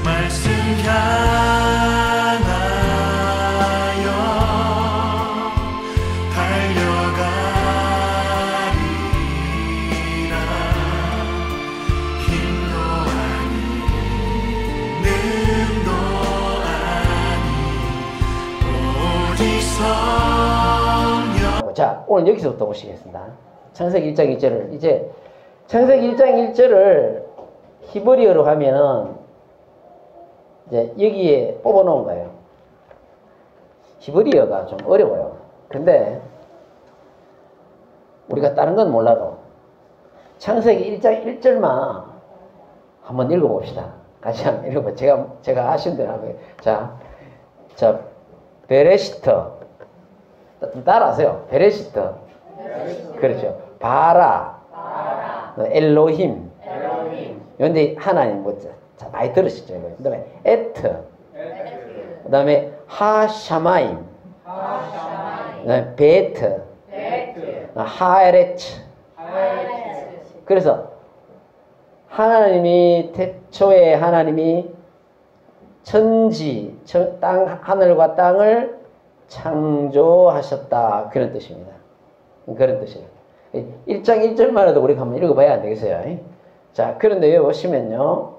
말씀 향하여 달려가리라. 힘도 아니 능도 아니 오직 성령. 자, 오늘 여기서부터 보시겠습니다. 창세기 1장 1절을 이제 창세기 1장 1절을 히브리어로 하면은 이제 여기에 뽑아 놓은 거예요. 히브리어가 좀 어려워요. 근데 우리가 다른 건 몰라도 창세기 1장 1절만 한번 읽어봅시다. 같이 한번 읽어봐. 제가 아쉬운 대로 하고요. 자, 베레시터. 따라하세요. 베레시터. 그렇죠. 바라. 엘로힘. 근데 하나님 뭐 자, 많이 들으시죠. 그 다음에 에트. 그 다음에 하샤마임. 그 다음에 베트. 하에레츠. 그래서 하나님이 태초에 하나님이 천지, 하늘과 땅을 창조하셨다. 그런 뜻입니다. 그런 뜻이에요. 1장 1절만 해도 우리가 한번 읽어봐야 안 되겠어요. 자, 그런데 여기 보시면요.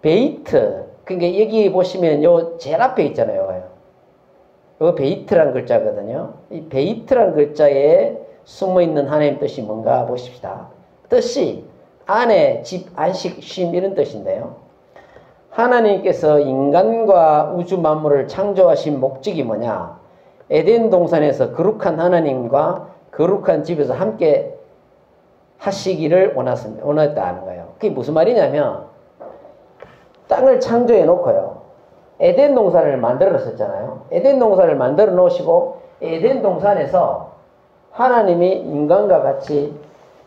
베이트. 그러니까 여기 보시면 요 제일 앞에 있잖아요. 요 베이트란 글자거든요. 이 베이트란 글자에 숨어있는 하나님 뜻이 뭔가 보십시다. 뜻이 안에 집, 안식, 쉼 이런 뜻인데요. 하나님께서 인간과 우주 만물을 창조하신 목적이 뭐냐? 에덴 동산에서 거룩한 하나님과 거룩한 집에서 함께 하시기를 원했다는 거예요. 그게 무슨 말이냐면 땅을 창조해 놓고요. 에덴 동산을 만들어 놨었잖아요. 에덴 동산을 만들어 놓으시고 에덴 동산에서 하나님이 인간과 같이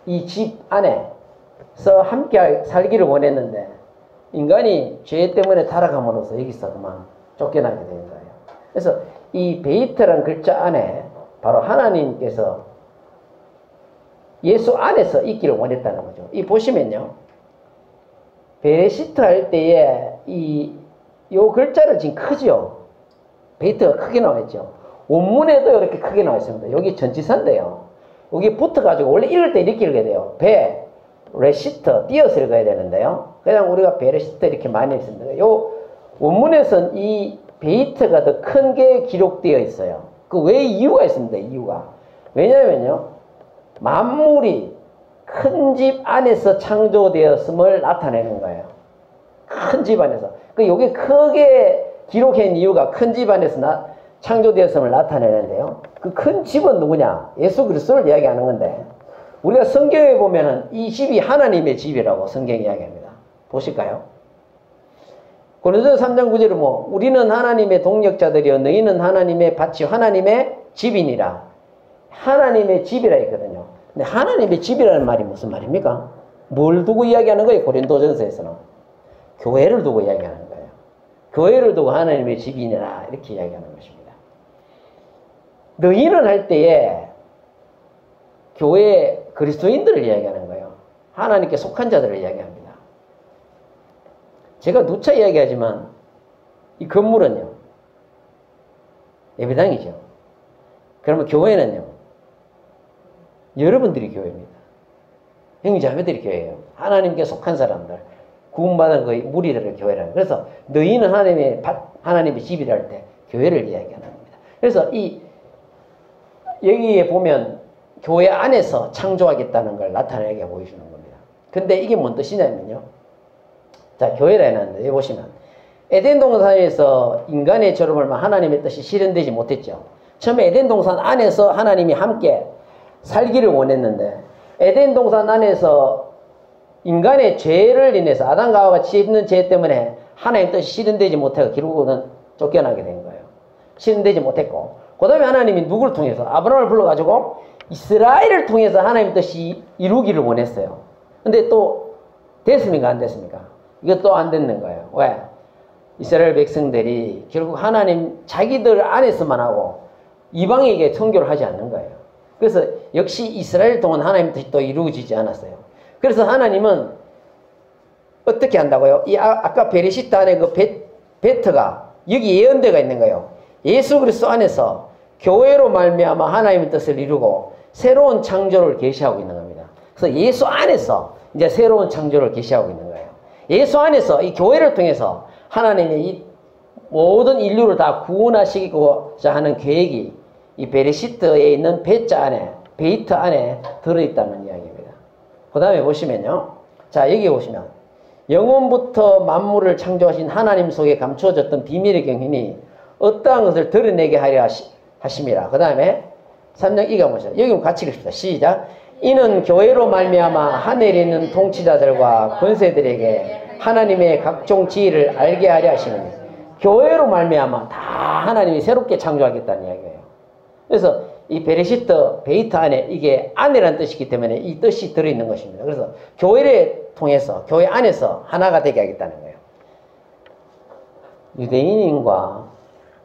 이 집 안에서 함께 살기를 원했는데 인간이 죄 때문에 타락함으로써 여기서 그만 쫓겨나게 된 거예요. 그래서 이 베이트라는 글자 안에 바로 하나님께서 예수 안에서 있기를 원했다는 거죠. 이 보시면요. 베레시트 할 때에 요 글자를 지금 크죠. 베이트가 크게 나와 있죠. 원문에도 이렇게 크게 나와 있습니다. 여기 전치사인데요. 여기 붙어가지고 원래 읽을 때 이렇게 읽어야 돼요. 베레시트 띄어서 읽어야 되는데요. 그냥 우리가 베레시트 이렇게 많이 읽습니다. 요 원문에서는 이 베이트가 더 큰 게 기록되어 있어요. 그 왜 이유가 있습니다. 이유가. 왜냐면요. 만물이 큰 집 안에서 창조되었음을 나타내는 거예요. 큰 집 안에서. 그 여기 크게 기록한 이유가 큰 집 안에서 창조되었음을 나타내는데요. 그 큰 집은 누구냐? 예수 그리스도를 이야기하는 건데 우리가 성경에 보면은 이 집이 하나님의 집이라고 성경이 이야기합니다. 보실까요? 고린도서 3장 9절은 뭐 우리는 하나님의 동역자들이여 너희는 하나님의 밭이요 하나님의 집이니라. 하나님의 집이라 했거든요. 근데 하나님의 집이라는 말이 무슨 말입니까? 뭘 두고 이야기하는 거예요? 고린도전서에서는 교회를 두고 이야기하는 거예요. 교회를 두고 하나님의 집이니라 이렇게 이야기하는 것입니다. 너희는 할 때에 교회 그리스도인들을 이야기하는 거예요. 하나님께 속한 자들을 이야기합니다. 제가 누차 이야기하지만 이 건물은요 예배당이죠. 그러면 교회는요 여러분들이 교회입니다. 형제자매들이 교회예요. 하나님께 속한 사람들, 구원받은 그 무리들을 교회라는. 그래서 너희는 하나님의 집이라 할 때 교회를 이야기하는 겁니다. 그래서 여기에 보면 교회 안에서 창조하겠다는 걸 나타내게 보여주는 겁니다. 근데 이게 뭔 뜻이냐면요. 자, 교회라 해놨는데 여기 보시면 에덴 동산에서 인간의 졸음을 하나님의 뜻이 실현되지 못했죠. 처음에 에덴 동산 안에서 하나님이 함께 살기를 원했는데 에덴 동산 안에서 인간의 죄를 인해서 아담과 하와가 짓는 죄 때문에 하나님의 뜻이 실현되지 못하고 결국은 쫓겨나게 된 거예요. 실현되지 못했고 그 다음에 하나님이 누구를 통해서 아브라함을 불러가지고 이스라엘을 통해서 하나님의 뜻이 이루기를 원했어요. 근데 또 됐습니까? 안 됐습니까? 이것도 안 됐는 거예요. 왜? 이스라엘 백성들이 결국 하나님 자기들 안에서만 하고 이방에게 선교를 하지 않는 거예요. 그래서 역시 이스라엘 동안 하나님 뜻이 또 이루어지지 않았어요. 그래서 하나님은 어떻게 한다고요? 아까 베레시트 안에 그 베트가 여기 예언대가 있는 거예요. 예수 그리스도 안에서 교회로 말미암아 하나님의 뜻을 이루고 새로운 창조를 계시하고 있는 겁니다. 그래서 예수 안에서 이제 새로운 창조를 계시하고 있는 거예요. 예수 안에서 이 교회를 통해서 하나님이 이 모든 인류를 다 구원하시고자 하는 계획이 이 베레시트에 있는 베트 안에 들어있다는 이야기입니다. 그 다음에 보시면요. 자, 여기 보시면 영원부터 만물을 창조하신 하나님 속에 감추어졌던 비밀의 경륜이 어떠한 것을 드러내게 하려 하심이라. 그 다음에 3장 이가 보세요. 여기 같이 읽읍시다. 시작. 이는 교회로 말미암아 하늘에 있는 통치자들과 권세들에게 하나님의 각종 지혜를 알게 하려 하시느니, 교회로 말미암아 다 하나님이 새롭게 창조하겠다는 이야기예요. 그래서 이 베이트 안에 이게 안이라는 뜻이기 때문에 이 뜻이 들어있는 것입니다. 그래서 교회를 통해서 교회 안에서 하나가 되게 하겠다는 거예요. 유대인과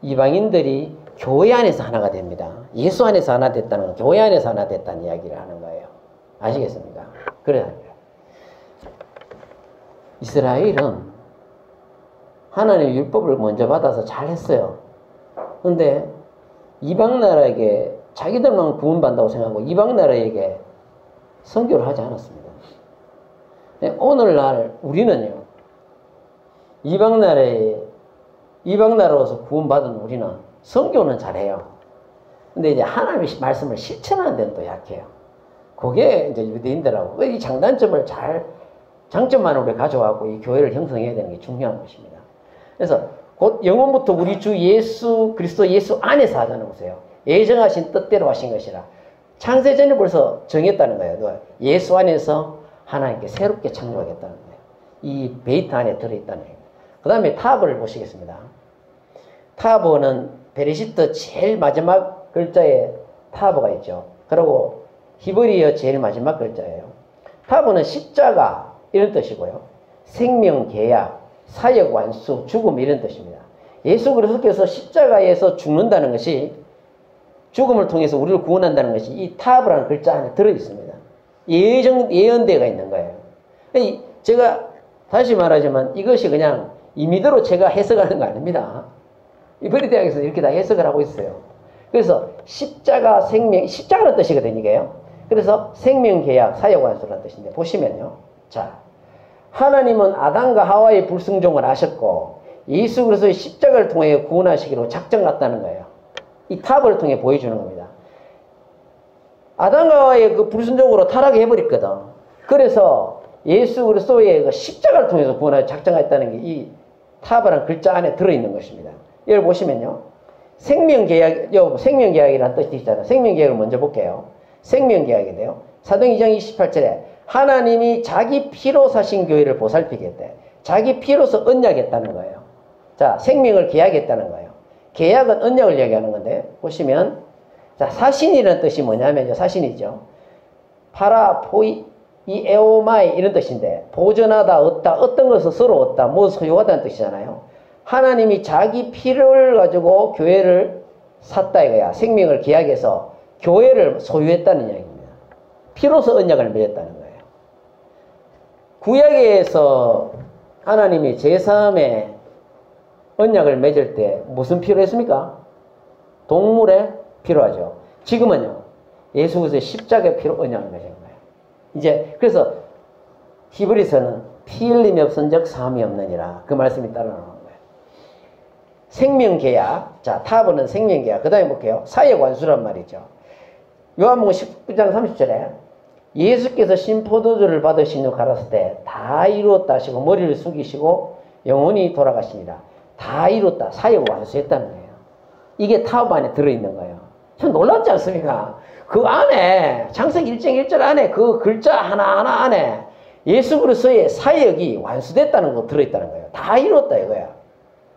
이방인들이 교회 안에서 하나가 됩니다. 예수 안에서 하나 됐다는 건 교회 안에서 하나 됐다는 이야기를 하는 거예요. 아시겠습니까? 그래요. 이스라엘은 하나님의 율법을 먼저 받아서 잘했어요. 그런데 이방 나라에게 자기들만 구원받는다고 생각하고 이방 나라에게 선교를 하지 않았습니다. 오늘날 우리는요, 이방 나라로서 구원받은 우리는 선교는 잘해요. 근데 이제 하나님의 말씀을 실천하는 데는 또 약해요. 그게 이제 유대인들하고 이 장점만 우리 가져와고 이 교회를 형성해야 되는 게 중요한 것입니다. 그래서 곧 영원부터 우리 주 예수 그리스도 예수 안에서 하자는 거세요. 예정하신 뜻대로 하신 것이라. 창세전에 벌써 정했다는 거예요. 예수 안에서 하나님께 새롭게 창조하겠다는 거예요. 이 베이트 안에 들어있다는 거예요. 그 다음에 타브를 보시겠습니다. 타브는 베레시트 제일 마지막 글자에 타브가 있죠. 그리고 히브리어 제일 마지막 글자예요. 타브는 십자가 이런 뜻이고요. 생명, 계약, 사역, 완수, 죽음 이런 뜻입니다. 예수 그리스도께서 십자가에서 죽는다는 것이, 죽음을 통해서 우리를 구원한다는 것이 이 타브라는 글자 안에 들어있습니다. 예언대가 있는 거예요. 제가 다시 말하지만 이것이 그냥 임의대로 제가 해석하는 거 아닙니다. 이브리 대학에서 이렇게 다 해석을 하고 있어요. 그래서 십자가, 십자가는 뜻이거든요, 이게요. 그래서 생명, 계약, 사역, 완수라는 뜻인데, 보시면요. 자, 하나님은 아담과 하와의 불순종을 아셨고 예수 그리스도의 십자가를 통해 구원하시기로 작정했다는 거예요. 이 탑을 통해 보여주는 겁니다. 아담과 하와의 그 불순종으로 타락해버렸거든. 그래서 예수 그리스도의 그 십자가를 통해서 구원하기 작정했다는 게 이 탑이라는 글자 안에 들어있는 것입니다. 여기 보시면요. 생명계약이라는 뜻이 있잖아요. 생명계약을 먼저 볼게요. 생명계약인데요. 사도행 2장 28절에 하나님이 자기 피로 사신 교회를 보살피겠대. 자기 피로서 언약했다는 거예요. 자, 생명을 계약했다는 거예요. 계약은 언약을 얘기하는 건데, 보시면, 자, 사신이라는 뜻이 뭐냐면, 사신이죠. 파라, 포이, 이 에오마이 이런 뜻인데, 보존하다, 얻다, 어떤 것을 서로 얻다, 뭐 소유하다는 뜻이잖아요. 하나님이 자기 피를 가지고 교회를 샀다 이거야. 생명을 계약해서 교회를 소유했다는 이야기입니다. 피로서 언약을 맺었다는 거예요. 구약에서 하나님이 제3의 언약을 맺을 때 무슨 피로 했습니까? 동물의 피로 하죠. 지금은요, 예수 그리스도의 십자가의 피로 언약을 맺은 거예요. 이제 그래서 히브리서는 피 흘림이 없은즉 사함이 없느니라, 그 말씀이 따라 나오는 거예요. 생명계약, 자, 타브는 생명계약. 그 다음에 볼게요. 사역완수란 말이죠. 요한복음 19장 30절에 예수께서 신포도주를 받으신 후 가라사대 때 다 이루었다 하시고 머리를 숙이시고 영원히 돌아가시니라. 다 이뤘다. 사역을 완수했다는 거예요. 이게 타브 안에 들어있는 거예요. 참 놀랍지 않습니까? 그 안에, 창세기 1장 1절 안에 그 글자 하나하나 안에 예수 그리스도의 사역이 완수됐다는 거 들어있다는 거예요. 다 이뤘다 이거야.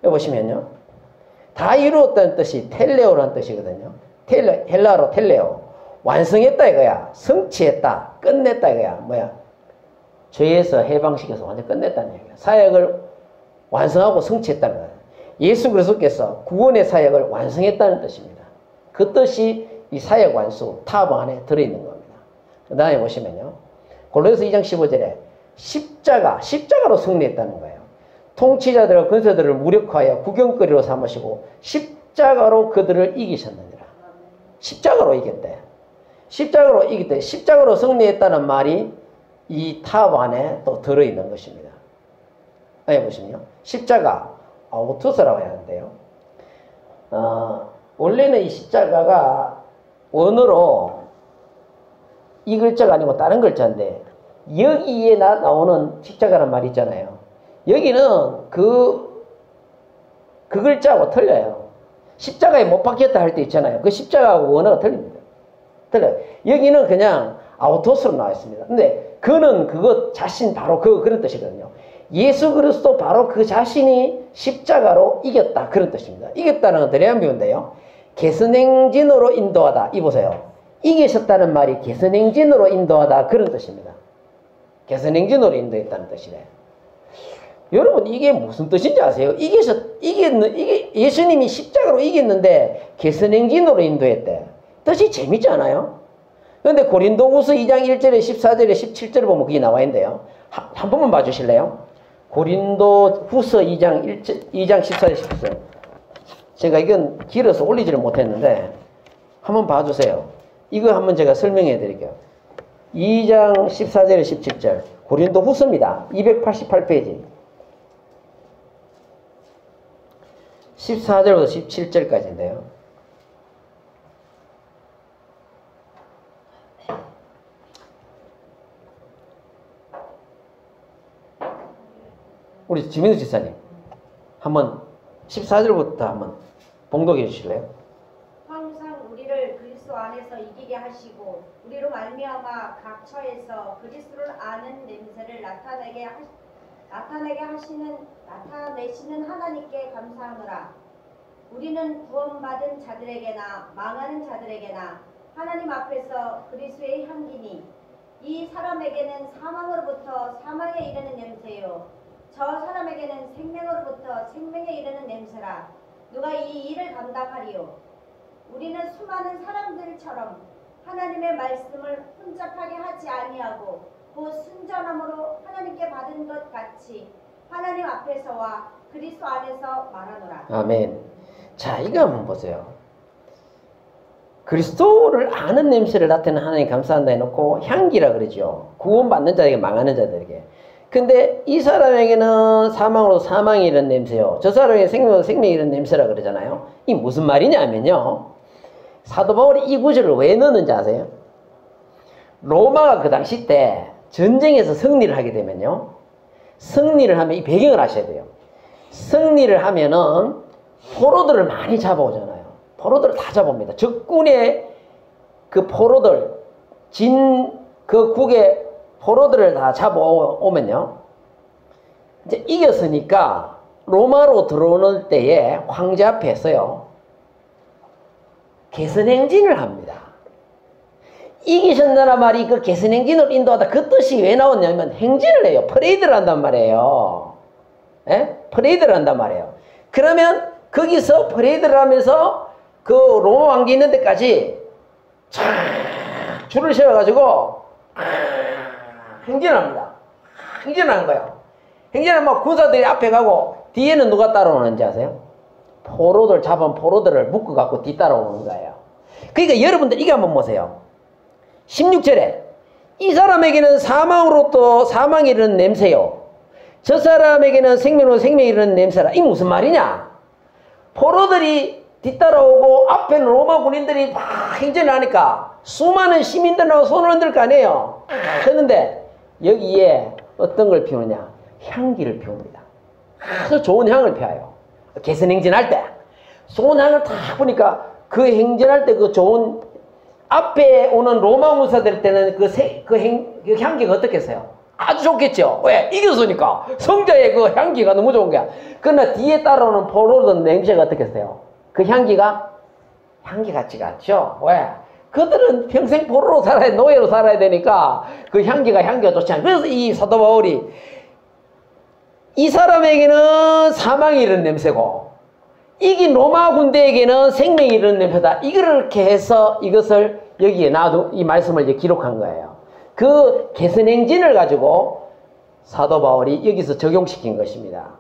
여기 보시면요. 다 이루었다는 뜻이 텔레오라는 뜻이거든요. 헬라로 텔레오. 완성했다 이거야. 성취했다. 끝냈다 이거야. 뭐야? 죄에서 해방시켜서 완전 끝냈다는 얘기야. 사역을 완성하고 성취했다는 거예요. 예수 그리스도께서 구원의 사역을 완성했다는 뜻입니다. 그 뜻이 이 사역 완수, 타브 안에 들어있는 겁니다. 그 다음에 보시면요. 골로새서 2장 15절에 십자가로 승리했다는 거예요. 통치자들과 권세들을 무력화하여 구경거리로 삼으시고 십자가로 그들을 이기셨느니라. 십자가로 이겼대. 십자가로 이겼대. 십자가로 승리했다는 말이 이 탑 안에 또 들어있는 것입니다. 여기 보시면요. 십자가, 아우토스라고 해야 하는데요. 원래는 이 십자가가 원어로 이 글자가 아니고 다른 글자인데, 여기에 나오는 십자가란 말이 있잖아요. 여기는 그 글자하고 틀려요. 십자가에 못 박혔다 할 때 있잖아요. 그 십자가하고 원어가 틀립니다. 틀려요. 여기는 그냥 아우토스로 나와 있습니다. 근데 그는 그것 자신 바로 그런 뜻이거든요. 예수 그리스도 바로 그 자신이 십자가로 이겼다. 그런 뜻입니다. 이겼다는 건 대략 비유인데요. 개선행진으로 인도하다. 이 보세요. 이기셨다는 말이 개선행진으로 인도하다. 그런 뜻입니다. 개선행진으로 인도했다는 뜻이래요. 여러분 이게 무슨 뜻인지 아세요? 예수님이 십자가로 이겼는데 개선행진으로 인도했대. 뜻이 재밌지 않아요? 그런데 고린도후서 2장 1절에 14절에 17절에 보면 그게 나와 있는데요. 한 번만 봐주실래요? 고린도후서 2장 14절 17절. 제가 이건 길어서 올리지를 못했는데 한번 봐주세요. 이거 한번 제가 설명해 드릴게요. 2장 14절에 17절 고린도후서입니다. 288페이지 14절부터 17절까지인데요. 우리 지민우 지사님 한번 14절부터 한번 봉독해 주실래요? 항상 우리를 그리스도 안에서 이기게 하시고 우리로 말미암아 각 처에서 그리스도를 아는 냄새를 나타내시는 하나님께 감사하노라. 우리는 구원받은 자들에게나 망하는 자들에게나 하나님 앞에서 그리스도의 향기니 이 사람에게는 사망으로부터 사망에 이르는 냄새요 저 사람에게는 생명으로부터 생명에 이르는 냄새라. 누가 이 일을 감당하리요? 우리는 수많은 사람들처럼 하나님의 말씀을 혼잡하게 하지 아니하고 곧 순전함으로 하나님께 받은 것 같이 하나님 앞에서와 그리스도 안에서 말하노라. 아멘. 자, 이거 한번 보세요. 그리스도를 아는 냄새를 나타내는 하나님 감사한다 해놓고 향기라 그러죠. 구원받는 자에게 망하는 자들에게. 근데 이 사람에게는 사망으로 사망이 이런 냄새요. 저 사람에게 생명으로 생명이 이런 냄새라 그러잖아요. 이 무슨 말이냐면요. 사도 바울이 이 구절을 왜 넣었는지 아세요? 로마가 그 당시 때 전쟁에서 승리를 하게 되면요. 승리를 하면 이 배경을 아셔야 돼요. 승리를 하면은 포로들을 많이 잡아오잖아요. 포로들을 다 잡아옵니다. 적군의 그 포로들, 그 국의 포로들을 다 잡아오면요. 이제 이겼으니까 로마로 들어오는 때에 황제 앞에서요. 개선행진을 합니다. 이기셨다는 말이 그 개선행진을 인도하다 그 뜻이 왜 나왔냐면 행진을 해요. 퍼레이드를 한단 말이에요. 예? 퍼레이드를 한단 말이에요. 그러면 거기서 퍼레이드를 하면서 그 로마 왕기 있는 데까지 쫙 줄을 세워가지고 행진합니다. 행진하는 거예요. 행진하면 군사들이 앞에 가고 뒤에는 누가 따라오는지 아세요? 포로들 잡은 포로들을 묶어갖고 뒤따라오는 거예요. 그러니까 여러분들 이거 한번 보세요. 16절에 이 사람에게는 사망으로부터 사망이 이르는 냄새요. 저 사람에게는 생명으로 생명이 이르는 냄새라. 이게 무슨 말이냐? 포로들이 뒤따라오고 앞에는 로마 군인들이 막 행진을 하니까 수많은 시민들하고 손을 흔들 거 아니에요. 그런데 여기에 어떤 걸 피우느냐? 향기를 피웁니다. 아주 좋은 향을 피워요. 개선행진할 때 좋은 향을 딱 보니까 그 행진할 때 그 좋은 앞에 오는 로마 군사들 때는 그 향기가 어떻겠어요? 아주 좋겠죠. 왜? 이겼으니까 성자의 그 향기가 너무 좋은 거야. 그러나 뒤에 따라오는 포로들 냄새가 어떻겠어요? 그 향기가 향기 같지가 않죠. 왜? 그들은 평생 포로로 살아야, 노예로 살아야 되니까 그 향기가 좋지 않아요. 그래서 이 사도 바울이 이 사람에게는 사망이 이런 냄새고 이긴 로마 군대에게는 생명이 이런 냄새다. 이렇게 해서 이것을 여기에 이 말씀을 이제 기록한 거예요. 그 개선행진을 가지고 사도 바울이 여기서 적용시킨 것입니다.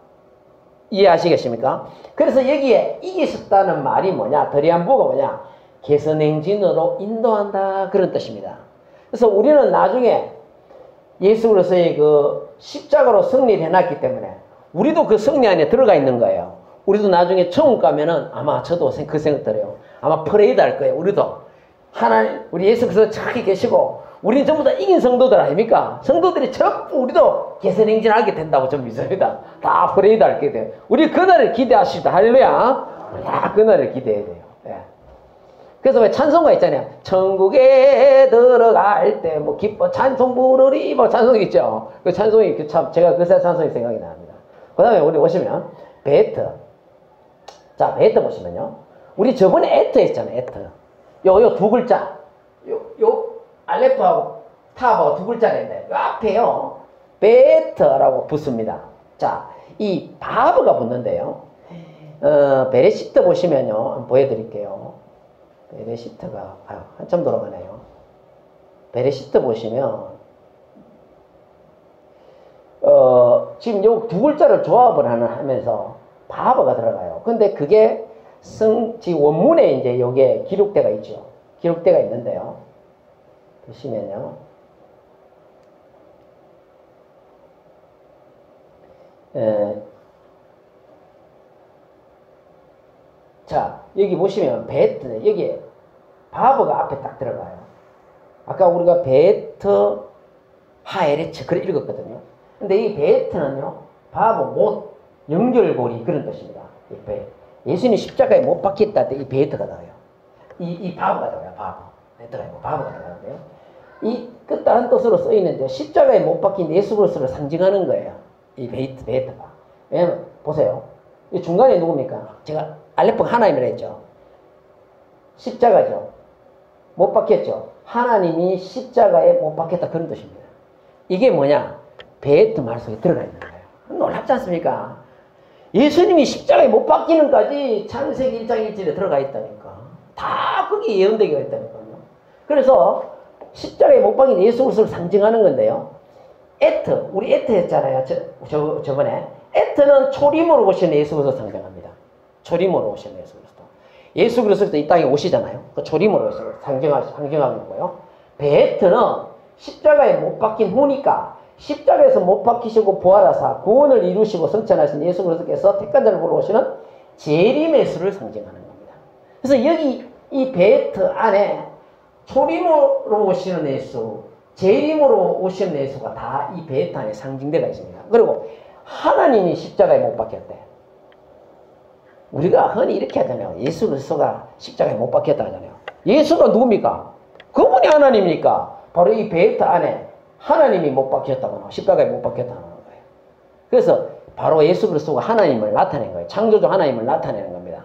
이해하시겠습니까? 그래서 여기에 이기셨다는 말이 뭐냐? 덜이안부가 뭐냐? 개선행진으로 인도한다 그런 뜻입니다. 그래서 우리는 나중에 예수 그리스도의 그 십자가로 승리를 해놨기 때문에 우리도 그 승리 안에 들어가 있는 거예요. 우리도 나중에 천국 가면은 아마 저도 그 생각 들어요. 아마 퍼레이드 할 거예요. 우리도 하나님 우리 예수 그리스도 저기 계시고 우리는 전부 다 이긴 성도들 아닙니까? 성도들이 전부 우리도 개선행진하게 된다고 저는 믿습니다. 다 퍼레이드 할게 돼요. 우리 그날을 기대하시다. 할렐루야. 야, 그날을 기대해야 돼요. 예. 그래서 왜 찬송가 있잖아요. 천국에 들어갈 때 뭐 기뻐 찬송 부르리 뭐 찬송 있죠. 그 찬송이 참 제가 그 찬송이 생각이 납니다. 그 다음에 우리 보시면 베트. 자, 베트 보시면요. 우리 저번에 에트 했잖아요. 에트. 요 두 글자. 요 알레프하고 탑하고 두 글자인데 요 앞에요. 베트라고 붙습니다. 자, 이 바브가 붙는데요. 베레시트 보시면요. 한번 보여드릴게요. 베레시트가 한참 돌아가네요. 베레시트 보시면 지금 요 두 글자를 조합을 하면서 바브가 들어가요. 근데 그게 지금 원문에 이제 요게 기록대가 있죠. 기록대가 있는데요. 보시면요. 자, 여기 보시면 베트, 여기 바브가 앞에 딱 들어가요. 아까 우리가 베트 하에레츠 그래 읽었거든요. 근데 이 베트는요, 바브 못 연결고리 그런 뜻입니다. 예수님 십자가에 못 박혔다 때 이 베트가 나와요. 이 바브가 나와요. 바브가 나오는데요. 이 끝다른 뜻으로 써 있는데 십자가에 못 박힌 예수 그리스도를 상징하는 거예요. 이 베트가. 왜냐면 보세요. 이 중간에 누굽니까? 제가 알레프 하나님이라 했죠. 십자가죠. 못 박혔죠. 하나님이 십자가에 못 박혔다 그런 뜻입니다. 이게 뭐냐? 베트 말 속에 들어가 있는 거예요. 놀랍지 않습니까? 예수님이 십자가에 못 박히는까지 창세기 1장 1절에 들어가 있다니까. 다 거기 예언되게 있다니까요. 그래서 십자가에 못 박힌 예수 그리스도를 상징하는 건데요. 에트, 우리 에트 했잖아요. 저번에. 에트는 초림으로 오신 예수 그리스도 상징합니다. 초림으로 오신 예수 그리스도. 예수 그리스도도 이 땅에 오시잖아요. 그 초림으로 상징하는 거고요. 베트는 십자가에 못 박힌 후니까 십자가에서 못 박히시고 부활하사 구원을 이루시고 성천하신 예수 그리스도께서 택한 자를 보러 오시는 재림의 수를 상징하는 겁니다. 그래서 여기 이 베트 안에 초림으로 오시는 예수, 재림으로 오시는 예수가 다 이 베트 안에 상징되어 있습니다. 그리고 하나님이 십자가에 못 박혔대. 우리가 흔히 이렇게 하잖아요. 예수 그리스도가 십자가에 못 박혔다 하잖아요. 예수가 누굽니까? 그분이 하나님이니까 바로 이 베트 안에 하나님이 못 박혔다거나 십자가에 못 박혔다는 거예요. 그래서 바로 예수 그리스도가 하나님을 나타낸 거예요. 창조주 하나님을 나타내는 겁니다.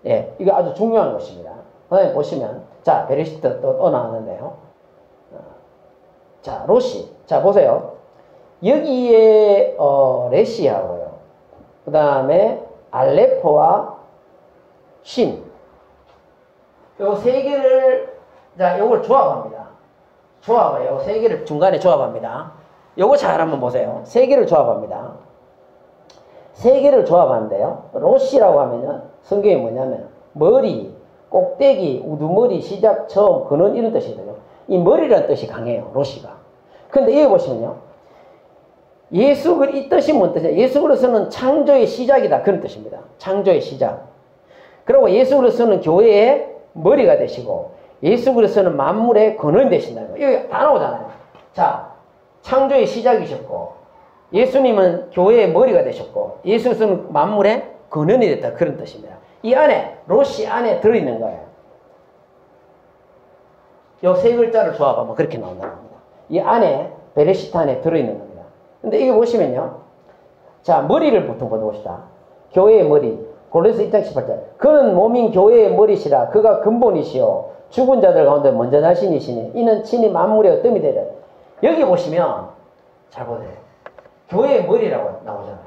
예, 이거 아주 중요한 것입니다. 그 다음에 보시면 자, 베레시트 또 나왔는데요. 자, 로시. 자, 보세요. 여기에 레시하고요. 그 다음에 알레포와 신. 요 세 개를 자, 요걸 조합합니다. 조합해요. 세 개를 중간에 조합합니다. 요거 잘 한번 보세요. 세 개를 조합합니다. 세 개를 조합하는데요. 로시라고 하면은 성경이 뭐냐면 머리, 꼭대기, 우두머리, 시작, 처음, 근원 이런 뜻이거든요. 이 머리라는 뜻이 강해요. 로시가. 근데 여기 보시면요. 이 뜻이 뭔 뜻이냐? 예수 그리스도는 창조의 시작이다. 그런 뜻입니다. 창조의 시작. 그리고 예수 그리스도는 교회의 머리가 되시고 예수 그리스도는 만물의 근원이 되신다는 거예요. 여기 다 나오잖아요. 자, 창조의 시작이셨고 예수님은 교회의 머리가 되셨고 예수 그리스도는 만물의 근원이 됐다. 그런 뜻입니다. 이 안에 로시 안에 들어있는 거예요. 요 세 글자를 조합하면 그렇게 나온다는 겁니다. 이 안에 베레시트 안에 들어있는 겁니다. 근데 이게 보시면요. 자, 머리를 보통 보봅시다. 교회의 머리. 골로새 1장 18절. 그는 몸인 교회의 머리시라. 그가 근본이시오. 죽은 자들 가운데 먼저 나신이시니 이는 친히 만물의 어뜸이 되려. 여기 보시면 잘 보세요. 교회의 머리라고 나오잖아요.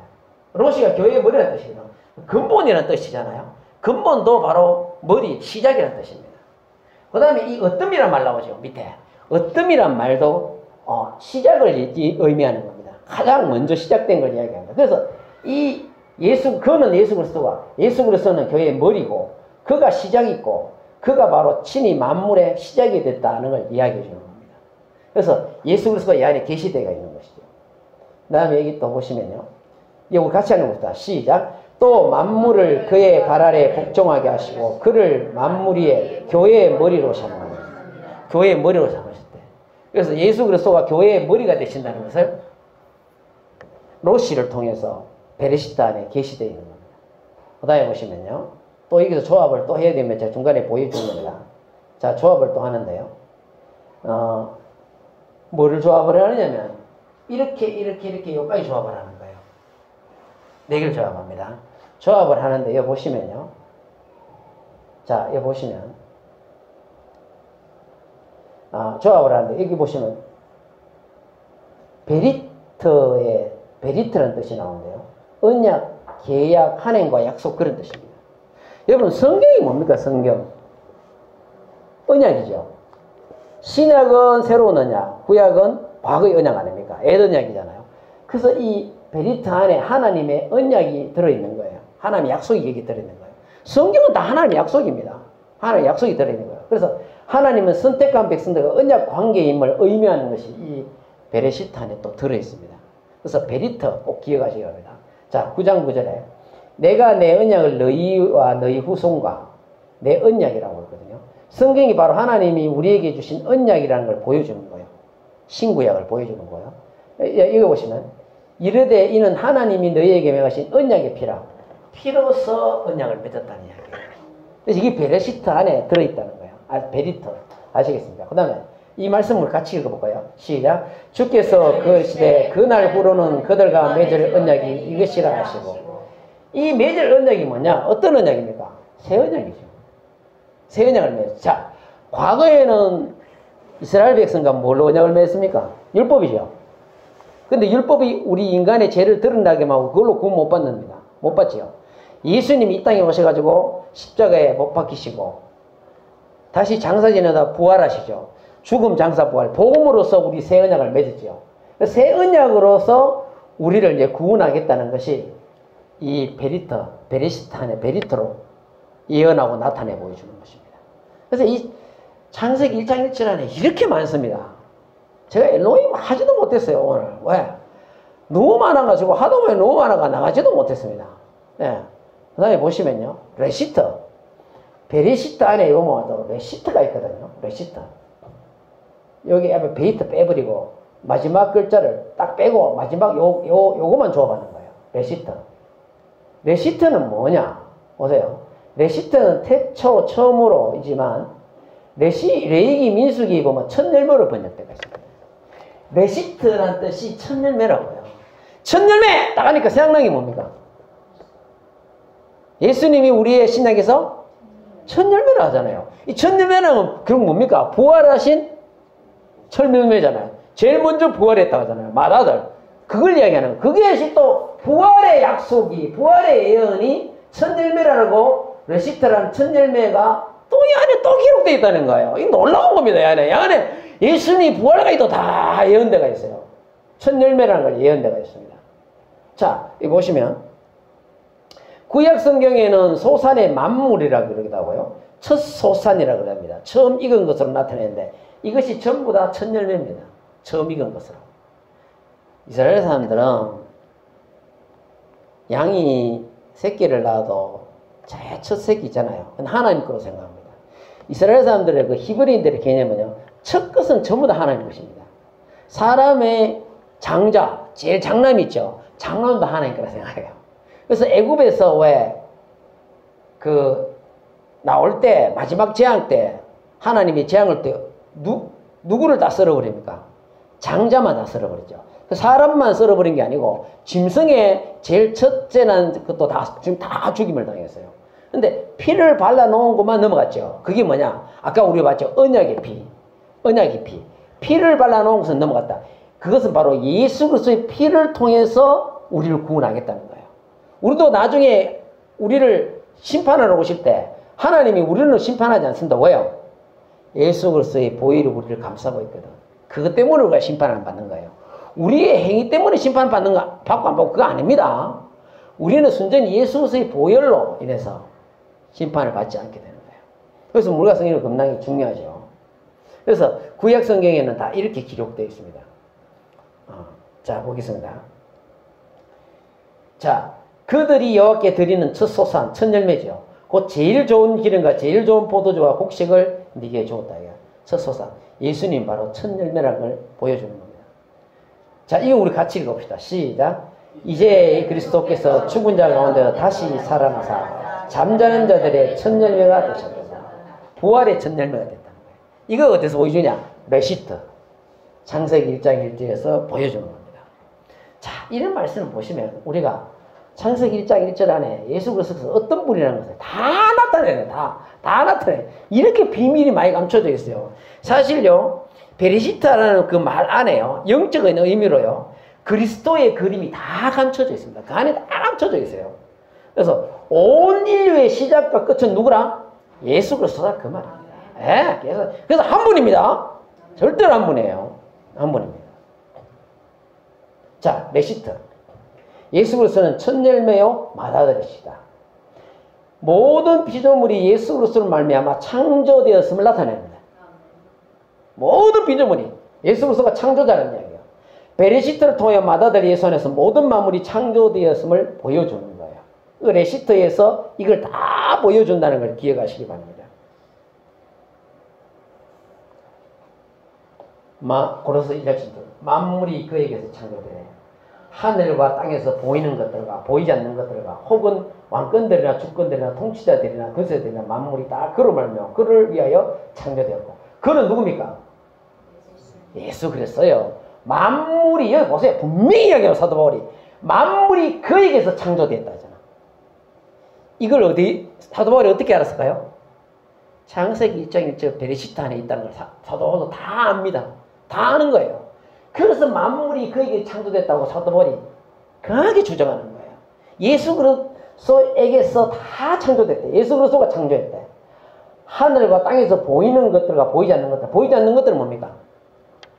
로시가 교회의 머리라는 뜻이거든요. 근본이라는 뜻이잖아요. 근본도 바로 머리, 시작이라는 뜻입니다. 그 다음에 이 어뜸이란 말 나오죠. 밑에. 어뜸이란 말도 시작을 의미하는 겁니다. 가장 먼저 시작된 걸 이야기합니다. 그래서 이 그는 예수 그리스도가, 예수 그리스도는 교회의 머리고, 그가 시작이고, 그가 바로 친히 만물의 시작이 됐다는 걸 이야기해 주는 겁니다. 그래서 예수 그리스도가 이 안에 계시되어 있는 것이죠. 그 다음에 여기 또 보시면요. 이거 같이 하는 것부터 시작. 또 만물을 그의 발 아래 복종하게 하시고 그를 만물 위에 교회의 머리로 삼으셨다. 교회의 머리로 삼으셨대. 그래서 예수 그리스도가 교회의 머리가 되신다는 것을 로시를 통해서 베레시타 안에 계시되어 있는 겁니다. 그 다음에 보시면요. 또 여기서 조합을 또 해야 되면 제가 중간에 보여주는 겁니다. 자, 조합을 또 하는데요. 뭐를 조합을 하느냐면 이렇게 여기까지 조합을 하는 거예요. 네 개를 조합합니다. 조합을 하는데 여기 보시면요. 자, 여기 보시면 조합을 하는데 여기 보시면 베리트라는 뜻이 나오는데요. 언약, 계약, 한행과 약속 그런 뜻입니다. 여러분 성경이 뭡니까? 성경 언약이죠. 신약은 새로운 언약, 구약은 과거의 언약 아닙니까? 옛 언약이잖아요. 그래서 이 베리트 안에 하나님의 언약이 들어있는 거예요. 하나님의 약속이 여기 들어있는 거예요. 성경은 다 하나님의 약속입니다. 하나님의 약속이 들어있는 거예요. 그래서 하나님은 선택한 백성들과 언약 관계임을 의미하는 것이 이 베레시트 안에 또 들어있습니다. 그래서 베리트 꼭 기억하시기 바랍니다. 자, 9장 9절에 내가 내 언약을 너희와 너희 후손과 내 언약이라고 하거든요. 성경이 바로 하나님이 우리에게 주신 언약이라는 걸 보여주는 거예요. 신구약을 보여주는 거예요. 이거 보시면 이르되 이는 하나님이 너희에게 명하신 언약의 피로서 언약을 맺었다는 이야기예요. 그래서 이게 베레시트 안에 들어있다는 거예요. 베리트 아시겠습니까? 그 다음에 이 말씀을 같이 읽어볼까요? 시작. 주께서 그 시대 그날 후로는 그들과 맺을 언약이 이것이라 하시고 이 맺을 언약이 뭐냐? 어떤 언약입니까? 새 언약이죠. 새 언약을 맺었죠. 자, 과거에는 이스라엘 백성과 뭘로 언약을 맺었습니까? 율법이죠. 근데 율법이 우리 인간의 죄를 드러나게 하고 그걸로 구원 못 받습니다. 못 받지요. 예수님이 이 땅에 오셔가지고 십자가에 못 박히시고 다시 장사 지내다 부활하시죠. 죽음 장사 부활 복음으로서 우리 새 언약을 맺었죠. 새 언약으로서 우리를 이제 구원하겠다는 것이 이 베레시트 안에 베리트로 예언하고 나타내 보여주는 것입니다. 그래서 이 창세기 1장 1절 안에 이렇게 많습니다. 제가 엘로힘 하지도 못했어요, 오늘. 왜? 너무 많아가지고, 하도 많이 너무 많아가 나가지도 못했습니다. 예. 그 다음에 보시면요. 레시트. 베레시트 안에 보면 또 레시트가 있거든요. 레시트. 여기 앞에 베이트 빼버리고, 마지막 글자를 딱 빼고, 마지막 요거만 조합하는 거예요. 레시트. 레시트는 뭐냐? 보세요. 레시트는 태초 처음으로이지만, 레이기 민수기 보면 첫 열매로 번역되고 있습니다. 레시트라는 뜻이 첫 열매라고요. 첫 열매! 딱 하니까 생각나는 게 뭡니까? 예수님이 우리의 신약에서 첫 열매를 하잖아요. 이 첫 열매는 그럼 뭡니까? 부활하신 첫 열매잖아요. 제일 먼저 부활했다고 하잖아요. 맏아들. 그걸 이야기하는 거예요. 그것이 또 부활의 약속이, 부활의 예언이 첫 열매라고 레시트라는 첫 열매가 또 이 안에 또 기록되어 있다는 거예요. 이 놀라운 겁니다. 이 안에 예수님이 부활까지 또 다 예언대가 있어요. 첫 열매라는 걸 예언대가 있습니다. 자, 이 보시면 구약 성경에는 소산의 만물이라고 그러기도 하고요. 첫 소산이라고 합니다. 처음 익은 것으로 나타내는데 이것이 전부 다 첫 열매입니다. 처음 익은 것으로. 이스라엘 사람들은 양이 새끼를 낳아도 제일 첫 새끼 있잖아요. 그건 하나님 거로 생각합니다. 이스라엘 사람들의 그 히브리인들의 개념은요. 첫 것은 전부 다 하나님 것입니다. 사람의 장자, 제일 장남이 있죠. 장남도 하나님 거라 생각해요. 그래서 애굽에서 왜 나올 때 마지막 재앙 때 하나님이 재앙을 때 누구를 다 썰어버립니까? 장자만 다 썰어버리죠. 사람만 썰어버린 게 아니고 짐승의 제일 첫째는 것도 지금 다 죽임을 당했어요. 근데 피를 발라놓은 것만 넘어갔죠. 그게 뭐냐? 아까 우리가 봤죠. 언약의 피. 언약의 피. 피를 발라놓은 것은 넘어갔다. 그것은 바로 예수 그리스도의 피를 통해서 우리를 구원하겠다는 거예요. 우리도 나중에 우리를 심판하러 오실 때 하나님이 우리를 심판하지 않습니다. 왜요? 예수 그리스도의 보혈이 우리를 감싸고 있거든. 그것 때문에 우리가 심판을 받는 거예요. 우리의 행위 때문에 심판받는 거 받고 안 받고 그거 아닙니다. 우리는 순전히 예수 그리스도의 보혈로 인해서 심판을 받지 않게 되는 거예요. 그래서 물과 성령은 겁나게 중요하죠. 그래서 구약 성경에는 다 이렇게 기록되어 있습니다. 자, 보겠습니다. 자, 그들이 여호와께 드리는 첫 소산, 첫 열매죠. 곧 제일 좋은 기름과 제일 좋은 포도주와 곡식을 네게 주었다. 첫 소산. 예수님 바로 첫 열매라는 걸 보여주는 겁니다. 자, 이거 우리 같이 읽어봅시다. 시작. 이제 그리스도께서 죽은 자 가운데 다시 살아나사 잠자는 자들의 첫 열매가 되셨다. 부활의 첫 열매가 됐다는 거예요. 이거 어디서 보여주냐? 레시트. 창세기 1장 1절에서 보여주는 겁니다. 자, 이런 말씀을 보시면 우리가 창세기 1장 1절 안에 예수 그리스도께서 어떤 분이라는 것을 다 나타내요. 다 나타내요. 이렇게 비밀이 많이 감춰져 있어요. 사실요, 베리시타라는 그 말 안에요, 영적인 의미로요, 그리스도의 그림이 다 감춰져 있습니다. 그 안에 다 감춰져 있어요. 그래서 온 인류의 시작과 끝은 누구랑? 예수 그리스도다 그 말입니다. 예, 그래서 한 분입니다. 절대로 한 분이에요. 한 분입니다. 자, 레시트. 예수 그리스도는 첫 열매요 맏아들이시다. 모든 피조물이 예수 그리스도를 말미암아 창조되었음을 나타냅니다. 모든 피조물이 예수 그리스도가 창조자라는 이야기예요. 베레시트를 통해 맏아들 예수 안에서 모든 만물이 창조되었음을 보여주는 거예요. 그 레시트에서 이걸 다 보여준다는 걸 기억하시기 바랍니다. 고로서 1장 10절. 만물이 그에게서 창조되네. 하늘과 땅에서 보이는 것들과 보이지 않는 것들과 혹은 왕권들이나 주권들이나 통치자들이나 권세들이나 만물이 다 그로 말미암아 그를 위하여 창조되었고, 그는 누굽니까? 예수 그랬어요. 만물이, 여기 보세요. 분명히 이야기해요. 사도 바울이 만물이 그에게서 창조됐다 하잖아. 이걸 사도 바울이 어떻게 알았을까요? 창세기 1장 1절 베레시트 안에 있다는 걸 사도 바울도 다 압니다. 다 아는 거예요. 그래서 만물이 그에게 창조됐다고 사도 바울이 강하게 주장하는 거예요. 예수 그리스도에게서 다 창조됐대. 예수 그리스도가 창조했대. 하늘과 땅에서 보이는 것들과 보이지 않는 것들. 보이지 않는 것들은 뭡니까?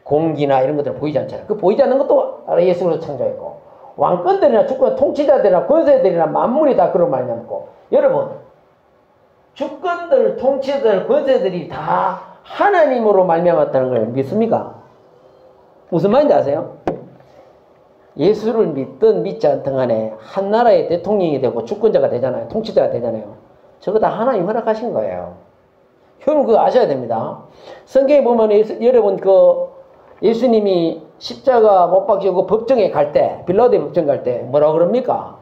공기나 이런 것들은 보이지 않잖아요. 그 보이지 않는 것도 예수 그리스도 창조했고, 왕권들이나 주권, 통치자들이나 권세들이나 만물이 다 그런 말이었고, 여러분, 주권들, 통치자들, 권세들이 다 하나님으로 말미암았다는 걸 믿습니까? 무슨 말인지 아세요? 예수를 믿든 믿지 않든 간에 한 나라의 대통령이 되고 주권자가 되잖아요. 통치자가 되잖아요. 저거 다 하나님 허락하신 거예요. 여러분 그거 아셔야 됩니다. 성경에 보면 여러분 예수님이 십자가 못 박히고 법정에 갈 때, 빌라도의 법정 갈 때 뭐라고 그럽니까?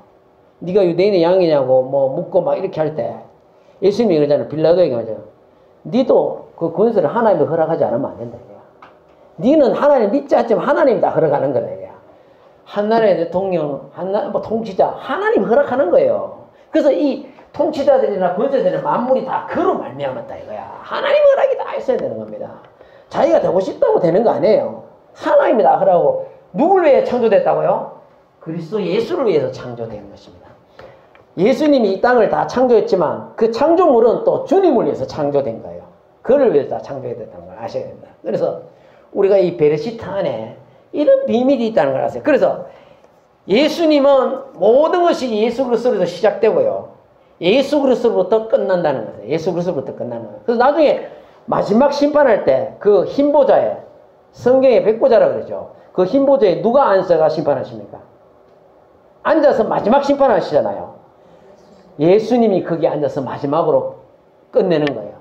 네가 유대인의 양이냐고 묻고 막 이렇게 할 때 예수님이 그러잖아요. 빌라도에게 그러죠. 니도 그 권세를 하나님이 허락하지 않으면 안 된다. 니는 하나님 믿지 않지만 하나님이 다 허락하는 거다. 한 나라의 대통령, 통치자, 하나님 허락하는 거예요. 그래서 이 통치자들이나 권세들이나 만물이 다 그로 말미암았다 이거야. 하나님 허락이 다 있어야 되는 겁니다. 자기가 되고 싶다고 되는 거 아니에요. 하나님이 다 허락하고. 누굴 위해 창조됐다고요? 그리스도 예수를 위해서 창조된 것입니다. 예수님이 이 땅을 다 창조했지만 그 창조물은 또 주님을 위해서 창조된 거예요. 그를 위해서 다 창조됐다는 걸 아셔야 됩니다. 그래서 우리가 이 베레시트 안에 이런 비밀이 있다는 걸 아세요. 그래서 예수님은 모든 것이 예수 그리스도로부터 시작되고요, 예수 그리스도로부터 끝난다는 거예요. 예수 그리스도로부터 끝나는 거예요. 그래서 나중에 마지막 심판할 때 그 흰보좌에, 성경의 백보좌라고 그러죠. 그 흰보좌에 누가 앉아서 심판하십니까? 앉아서 마지막 심판하시잖아요. 예수님이 거기에 앉아서 마지막으로 끝내는 거예요.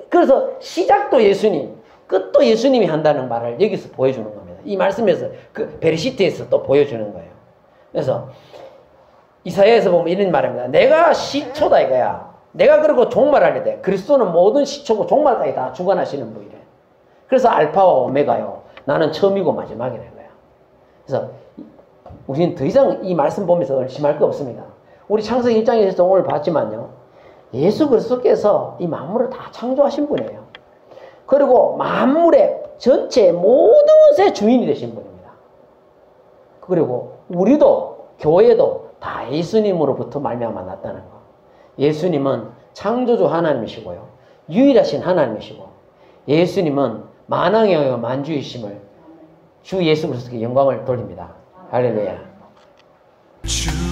그래서 시작도 예수님, 끝도 예수님이 한다는 말을 여기서 보여주는 겁니다. 이 말씀에서 그 베레시트에서 또 보여주는 거예요. 그래서 이사야에서 보면 이런 말입니다. 내가 시초다 이거야. 내가 그러고 종말하려 돼. 그리스도는 모든 시초고 종말까지 다 주관하시는 분이래. 그래서 알파와 오메가요. 나는 처음이고 마지막이라는 거야. 그래서 우리는 더 이상 이 말씀 보면서 의심할 거 없습니다. 우리 창세기 1장에서 오늘 봤지만요, 예수 그리스도께서 이 만물을 다 창조하신 분이에요. 그리고 만물의 전체 모든 것의 주인이 되신 분입니다. 그리고 우리도, 교회도 다 예수님으로부터 말미암아 났다는 거. 예수님은 창조주 하나님이시고요, 유일하신 하나님이시고, 예수님은 만왕의 만주이심을 주 예수 그리스도께 영광을 돌립니다. 할렐루야. 주